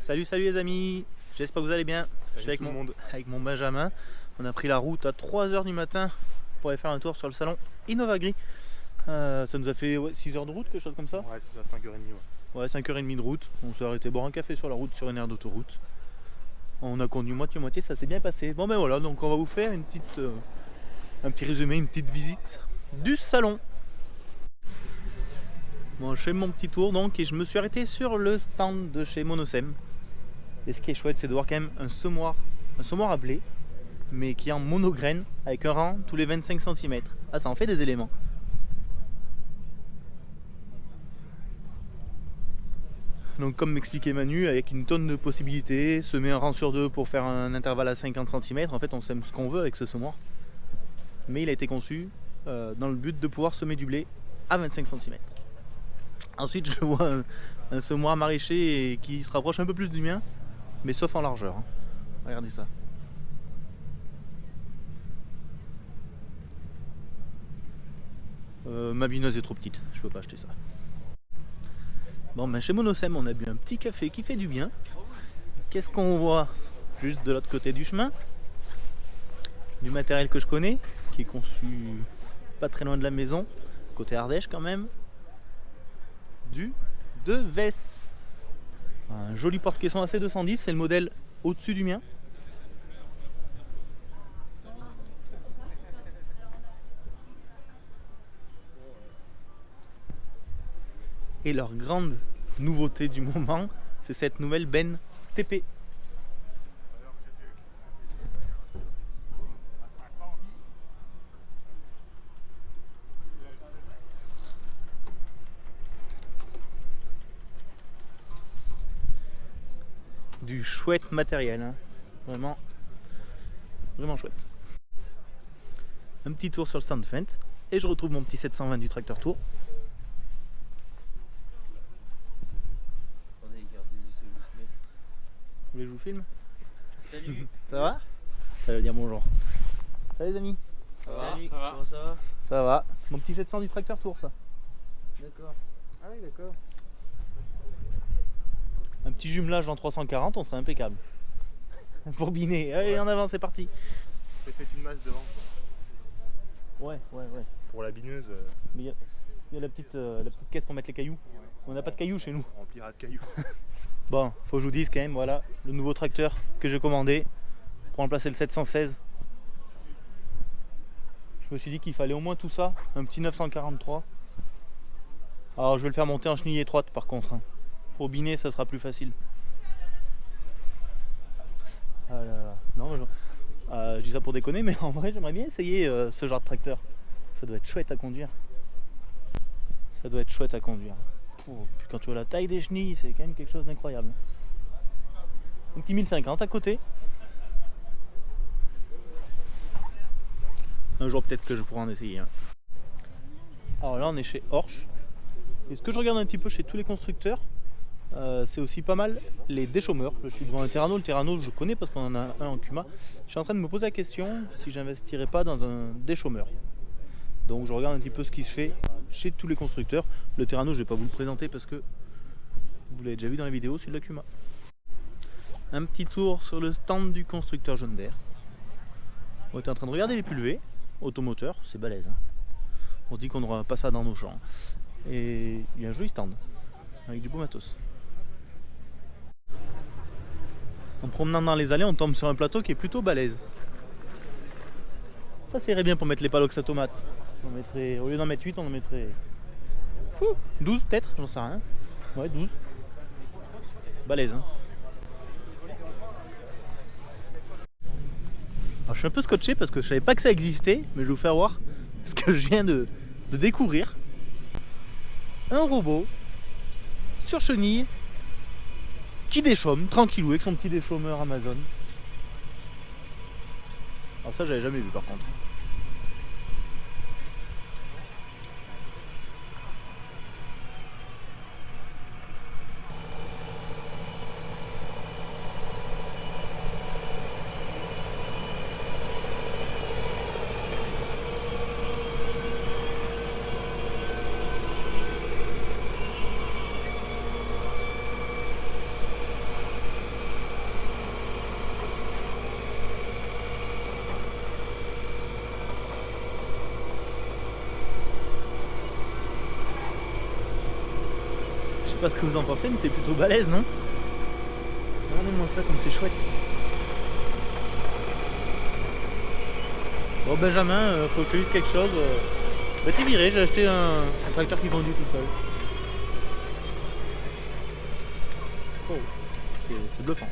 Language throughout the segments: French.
Salut les amis, j'espère que vous allez bien. Je suis avec mon Benjamin. On a pris la route à 3h du matin pour aller faire un tour sur le salon InnovaGri. Ça nous a fait 6 heures de route, quelque chose comme ça. Ouais, c'est ça, 5h30. Ouais, 5h30 de route. On s'est arrêté boire un café sur la route, sur une aire d'autoroute. On a conduit moitié-moitié, ça s'est bien passé. Bon ben voilà, donc on va vous faire un petit résumé, une petite visite du salon. Bon, je fais mon petit tour donc et je me suis arrêté sur le stand de chez Monosem. Et ce qui est chouette, c'est de voir quand même un semoir à blé, mais qui est en monograine avec un rang tous les 25 cm. Ah, ça en fait des éléments. Donc comme m'expliquait Manu, avec une tonne de possibilités, semer un rang sur deux pour faire un intervalle à 50 cm, en fait on sème ce qu'on veut avec ce semoir. Mais il a été conçu dans le but de pouvoir semer du blé à 25 cm. Ensuite je vois un semoir maraîcher qui se rapproche un peu plus du mien, mais sauf en largeur. Regardez ça. Ma bineuse est trop petite, je peux pas acheter ça. Bon ben chez Monosem on a bu un petit café qui fait du bien. Qu'est-ce qu'on voit juste de l'autre côté du chemin? Du matériel que je connais, qui est conçu pas très loin de la maison, côté Ardèche quand même. Du Deves. Un joli porte-caisson AC210, c'est le modèle au-dessus du mien. Et leur grande nouveauté du moment, c'est cette nouvelle benne TP. Du chouette matériel, hein. Vraiment chouette. Un petit tour sur le stand Fendt et je retrouve mon petit 720 du Tracteur Tour. Vous voulez que je vous filme? Salut. Ça va? Ça veut dire bonjour. Salut les amis. Ça va? Salut. Comment ça va? Ça va. Mon petit 700 du Tracteur Tour, ça. D'accord. Ah oui, d'accord. Un petit jumelage en 340, on serait impeccable. Pour biner. Allez, en avant, c'est parti. Faites une masse devant. Ouais. Pour la bineuse, Mais il y a la petite caisse pour mettre les cailloux. On n'a pas de cailloux chez nous. on remplira de cailloux. Bon, faut que je vous dise quand même, voilà, le nouveau tracteur que j'ai commandé pour remplacer le 716. Je me suis dit qu'il fallait au moins tout ça, un petit 943. Alors je vais le faire monter en chenille étroite par contre, hein. Pour biner ça sera plus facile. Ah là là. Non, je dis ça pour déconner, mais en vrai j'aimerais bien essayer ce genre de tracteur. Ça doit être chouette à conduire. Puis quand tu vois la taille des chenilles, c'est quand même quelque chose d'incroyable. Un petit 1050 à côté. Un jour peut-être que je pourrai en essayer un. Alors là on est chez Horsch. Et ce que je regarde un petit peu chez tous les constructeurs, c'est aussi pas mal les déchaumeurs. Je suis devant un Terrano, le Terrano je connais parce qu'on en a un en Cuma. Je suis en train de me poser la question si j'investirais pas dans un déchaumeur. Donc je regarde un petit peu ce qui se fait chez tous les constructeurs. Le Terrano je vais pas vous le présenter parce que vous l'avez déjà vu dans la vidéo, celui de la Cuma. Un petit tour sur le stand du constructeur John Deere. On était en train de regarder les pulvées automoteur, c'est balèze, hein. On se dit qu'on n'aura pas ça dans nos champs. Et il y a un joli stand avec du beau matos. En promenant dans les allées, on tombe sur un plateau qui est plutôt balèze. Ça irait bien pour mettre les palox à tomates. On mettrait, au lieu d'en mettre 8, on en mettrait 12 peut-être, j'en sais rien. Ouais, 12. Balèze, hein. Alors, je suis un peu scotché parce que je savais pas que ça existait, mais je vais vous faire voir ce que je viens de découvrir. Un robot sur chenille qui déchaume tranquillou avec son petit déchaumeur Amazon. Alors ça j'avais jamais vu par contre. sais pas ce que vous en pensez, mais c'est plutôt balèze, non? Regardez-moi ça comme c'est chouette. Bon Benjamin, faut que je te dise quelque chose. Bah t'es viré, j'ai acheté un tracteur qui conduit tout seul. Oh, c'est bluffant.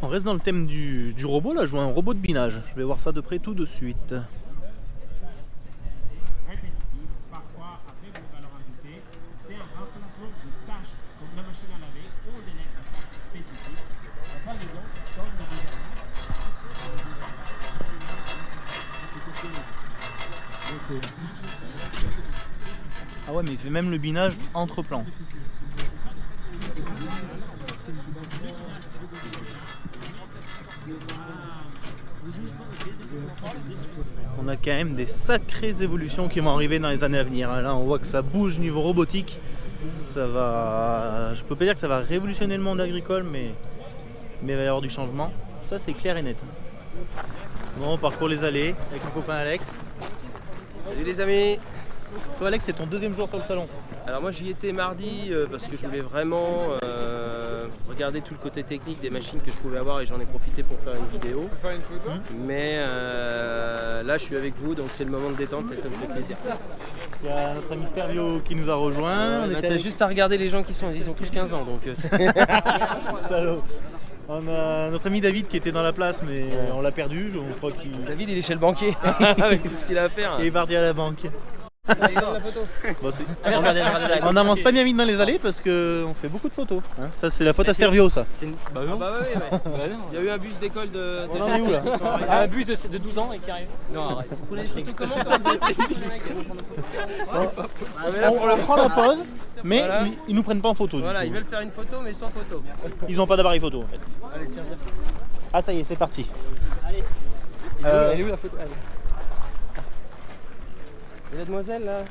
On reste dans le thème du robot, là je vois un robot de binage. Je vais voir ça de près tout de suite. Répétitive, parfois avec une valeur ajoutée, c'est un remplacement de tâches comme la machine à laver ou de l'électricité spécifique. Par exemple, comme le Ah ouais, mais il fait même le binage entre plans. On a quand même des sacrées évolutions qui vont arriver dans les années à venir. Là, on voit que ça bouge niveau robotique. Ça va. Je peux pas dire que ça va révolutionner le monde agricole, mais il va y avoir du changement. Ça, c'est clair et net. Bon, on parcourt les allées avec mon copain Alex. Salut les amis. Toi, Alex, c'est ton deuxième jour sur le salon. Alors moi j'y étais mardi parce que je voulais vraiment regarder tout le côté technique des machines que je pouvais avoir et j'en ai profité pour faire une vidéo. Faire une photo. Mais là je suis avec vous donc c'est le moment de détente et ça me fait plaisir. Il y a notre ami Stervio qui nous a rejoint. T'as juste à regarder les gens ils ont tous 15 ans donc c'est... Salaud. On a notre ami David qui était dans la place mais on l'a perdu. Je crois qu'il David il est chez le banquier avec tout ce qu'il a à faire. est parti à la banque. Allez, la photo. Bon, Regardez. on n'avance pas bien vite dans les allées parce qu'on fait beaucoup de photos. Hein. Ça c'est la faute à Stervio ça. Bah oui, mais il y a eu un bus d'école de On en est où là? Un bus de 12 ans et qui arrive. Non arrête. Vous prenez les photos comment quand vous êtes On prend la pause mais Voilà. ils nous prennent pas en photo. Voilà, du ils coup. veulent faire une photo mais sans photo. Ils ont pas d'appareil photo en fait. Allez tiens viens. Ah ça y est, c'est parti. Elle est où la photo? Et la demoiselle là.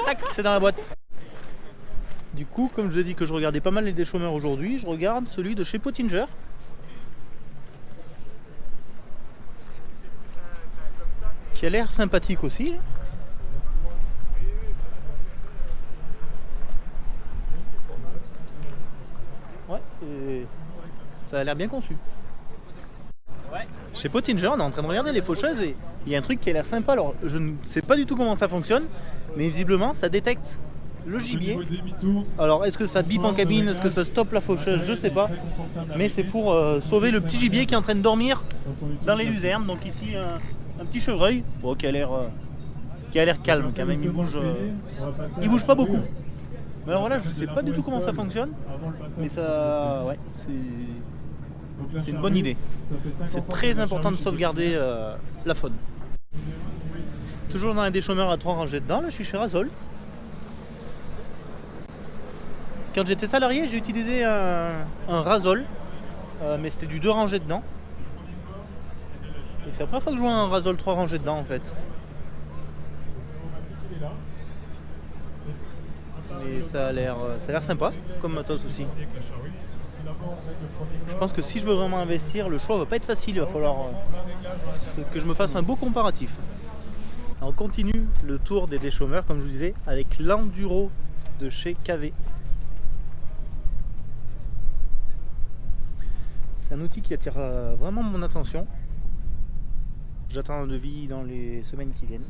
Tac, c'est dans la boîte. Du coup, comme je vous ai dit que je regardais pas mal les déchômeurs aujourd'hui, je regarde celui de chez Pottinger. Qui a l'air sympathique aussi. Ouais, ça a l'air bien conçu. Chez Pottinger, on est en train de regarder les faucheuses et il y a un truc qui a l'air sympa. Alors, je ne sais pas du tout comment ça fonctionne, mais visiblement, ça détecte le gibier. Alors, est-ce que ça bip en cabine, est-ce que ça stoppe la faucheuse, je sais pas. Mais c'est pour sauver le petit gibier qui est en train de dormir dans les luzernes. Donc ici, un petit chevreuil, bon, qui a l'air calme quand même. Il bouge pas beaucoup. Mais alors voilà, je sais pas du tout comment ça fonctionne, mais ça, ouais, c'est une bonne idée. C'est très important de sauvegarder la faune. Toujours dans les déchômeurs à 3 rangées dedans, là je suis chez Razol. Quand j'étais salarié, j'ai utilisé un Razol, mais c'était du 2 rangées dedans. Et c'est la première fois que je vois un Razol 3 rangées dedans en fait. Et ça a l'air sympa comme matos aussi. Je pense que si je veux vraiment investir, le choix va pas être facile, il va falloir que je me fasse un beau comparatif. On continue le tour des déchômeurs, comme je vous disais, avec l'Enduro de chez KV. C'est un outil qui attire vraiment mon attention. J'attends un devis dans les semaines qui viennent.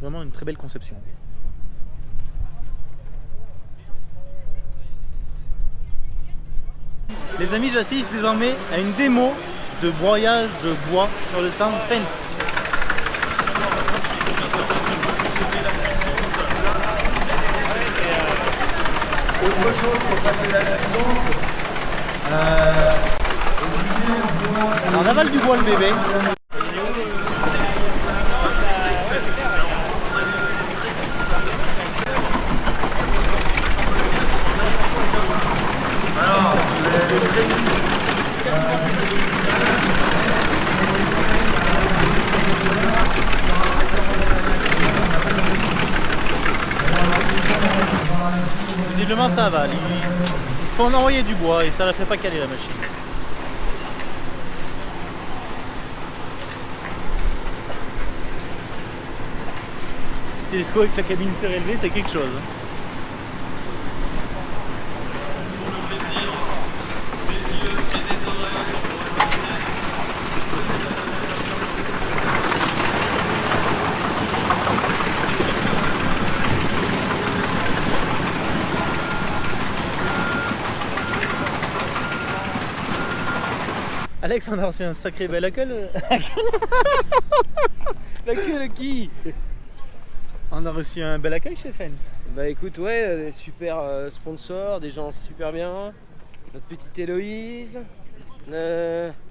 Vraiment une très belle conception. Les amis, j'assiste désormais à une démo de broyage de bois sur le stand Fendt. Autre chose pour passer la licence. On avale du bois le bébé. Visiblement ça avale. Il faut en envoyer du bois et ça la fait pas caler la machine. télescope avec la cabine surélevée, c'est quelque chose. Alex, on a reçu un sacré bel accueil. La queue de qui? On a reçu un bel accueil chez Fenn. Bah écoute, ouais, des super sponsors, des gens super bien. Notre petite Héloïse.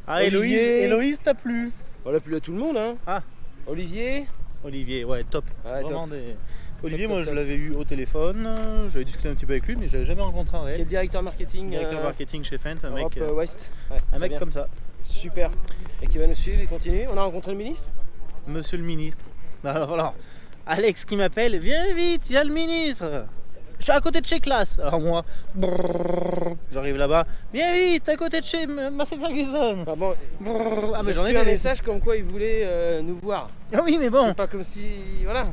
Ah, Olivier. Héloïse t'a plu? Voilà, plus à tout le monde, hein. Ah. Olivier. Olivier, ouais, top. Ouais, Vraiment top. des... Olivier, Top, moi top, je top. l'avais eu au téléphone, j'avais discuté un petit peu avec lui, mais je l'avais jamais rencontré en réel. Quel directeur marketing Directeur marketing chez Fenn, un Europe mec, Ouest. Ouais, un très mec bien. comme ça. Super. Et qui va nous suivre et continuer. On a rencontré le ministre. Monsieur le ministre. Alors voilà, Alex qui m'appelle, viens vite, il y a le ministre. Je suis à côté de chez Classe. Alors moi, brrr, j'arrive là-bas, viens vite, à côté de chez Marcel Ferguson. Ah bon, Brrr, ah mais j'ai j'en ai reçu un fait des... message comme quoi il voulait nous voir. Ah oui mais bon, C'est pas comme si. Voilà.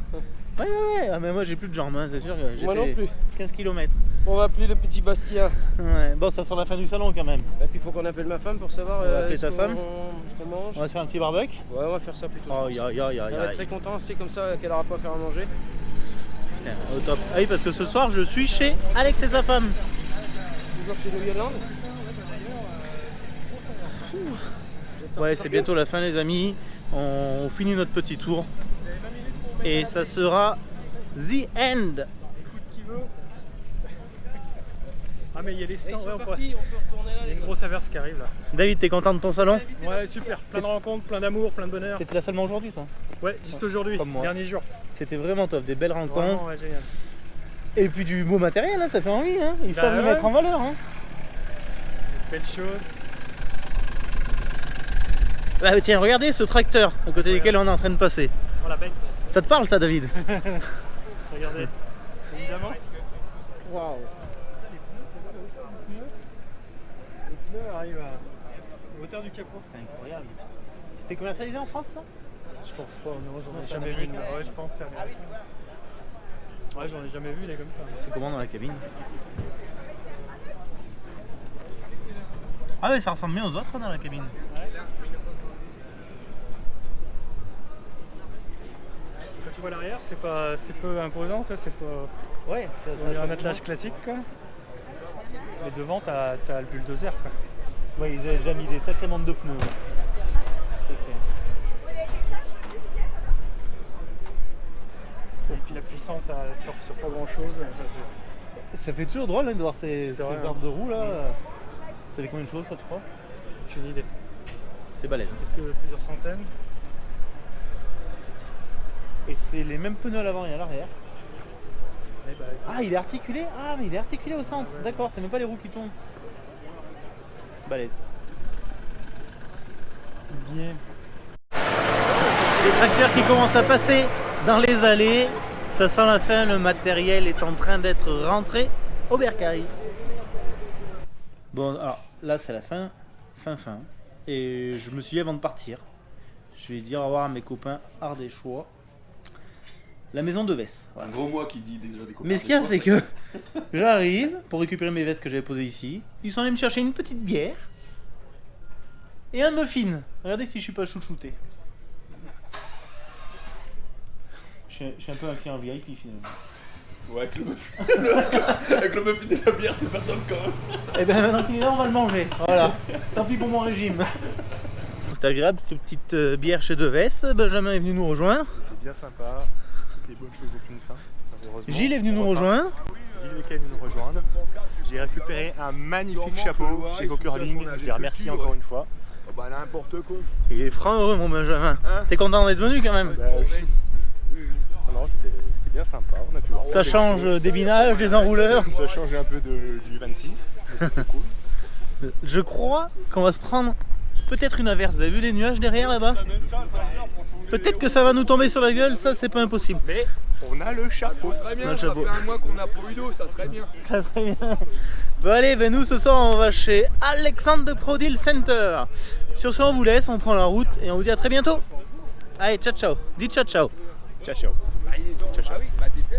ouais, ah, mais moi j'ai plus de jambes, hein, c'est sûr que j'ai Moi fait non plus. 15 km. On va appeler le petit Bastien. Ouais, bon ça sent la fin du salon quand même. Et puis il faut qu'on appelle ma femme pour savoir On va appeler ce ta femme qu'on mange. On va se faire un petit barbecue. Ouais, on va faire ça plutôt. Oh je ya pense. ya ya Elle va être ya. très contente, c'est comme ça qu'elle aura pas à faire à manger. Tiens, au top. Ah oui parce que ce soir je suis chez Alex et sa femme. Toujours chez New Yorland. Ouais, c'est bientôt la fin les amis. On finit notre petit tour. Et ça sera the end. Ah mais il y a les Et stands, ils sont ouais, on peut... partis, on peut retourner là. il y a les une gars. grosse averse qui arrive là. David, t'es content de ton salon? Ouais, super, plein de rencontres, plein d'amour, plein de bonheur. T'étais là seulement aujourd'hui toi? Ouais, juste aujourd'hui, Comme moi. dernier jour. C'était vraiment top, des belles rencontres. Vraiment, ouais, génial. Et puis du beau matériel, hein, ça fait envie. Hein. Ils Bah savent le ouais. mettre en valeur. Hein. Belle chose. Ah, tiens, regardez ce tracteur à côté desquels on est en train de passer. Oh la bête. Ça te parle ça David? Regardez. Évidemment. Waouh. Le pneu arrive à hauteur du capot. C'est incroyable. C'était commercialisé en France ça? Je pense pas, non, j'en ai C'est jamais vu. américain. Ouais, je pense que c'est américain. Ouais, j'en ai jamais vu, il est comme ça. C'est comment dans la cabine? Ah ouais, ça ressemble bien aux autres dans la cabine. Quand tu vois l'arrière, c'est peu imposant, ça, c'est pas. Ouais, ça, On dirait un attelage classique, quoi. Mais devant, t'as le bulldozer, quoi. Ouais, ils avaient déjà mis des sacrés montes de pneus. Ouais. C'est clair. Et puis la puissance, ça sort sur pas grand chose. Ça fait toujours drôle hein, de voir ces C'est vrai, hein. arbres de roue là. Ça fait combien de choses ça tu crois? Aucune idée. C'est balèze. Plusieurs centaines. Et c'est les mêmes pneus à l'avant et à l'arrière. Et bah, Ah il est articulé? Ah mais il est articulé au centre. D'accord, c'est même pas les roues qui tombent. Balèze. bien. Les tracteurs qui commencent à passer dans les allées. Ça sent la fin, le matériel est en train d'être rentré au bercail. Bon alors là c'est la fin. Et je me suis dit avant de partir, je vais dire au revoir à mes copains ardéchois. La maison de Vesse. Voilà. Un gros moi qui dit déjà des copains. Mais ce qu'il y a, c'est que j'arrive pour récupérer mes vestes que j'avais posées ici. Ils sont allés me chercher une petite bière et un muffin. Regardez si je suis pas chouchouté. Je suis un peu un client VIP finalement. Ouais, avec le muffin. Avec le muffin et la bière, c'est pas top quand même. Et bien maintenant qu'il est là, on va le manger. Voilà. Tant pis pour mon régime. C'était agréable, cette petite bière chez Devesse. Benjamin est venu nous rejoindre. C'est bien sympa. Toutes les bonnes choses au fin. Heureusement, Gilles est venu on nous repart. rejoindre. Gilles est venu nous rejoindre. J'ai récupéré un magnifique chapeau chez Coquerling. Je les remercie encore une fois. Oh bah n'importe quoi. Il est franc heureux mon Benjamin. Hein T'es content d'être venu quand même? Bah, non, c'était bien sympa. On a pu voir Ça plein de change choses. des binages, des enrouleurs. Ça change un peu du 26, mais c'était cool. Je crois qu'on va se prendre peut-être une averse. Vous avez vu les nuages derrière là-bas? Peut-être que ça va nous tomber sur la gueule, ça c'est pas impossible. Mais on a le chapeau. Très bien, Non, le ça chapeau. fait un mois qu'on n'a pas eu d'eau, ça serait bien. Ça serait bien. Bon allez, ben nous ce soir on va chez Alexandre de Prodil Center. Sur ce on vous laisse, on prend la route et on vous dit à très bientôt. Allez, ciao ciao. Dites ciao ciao. Ciao, ciao. Ciao, ciao.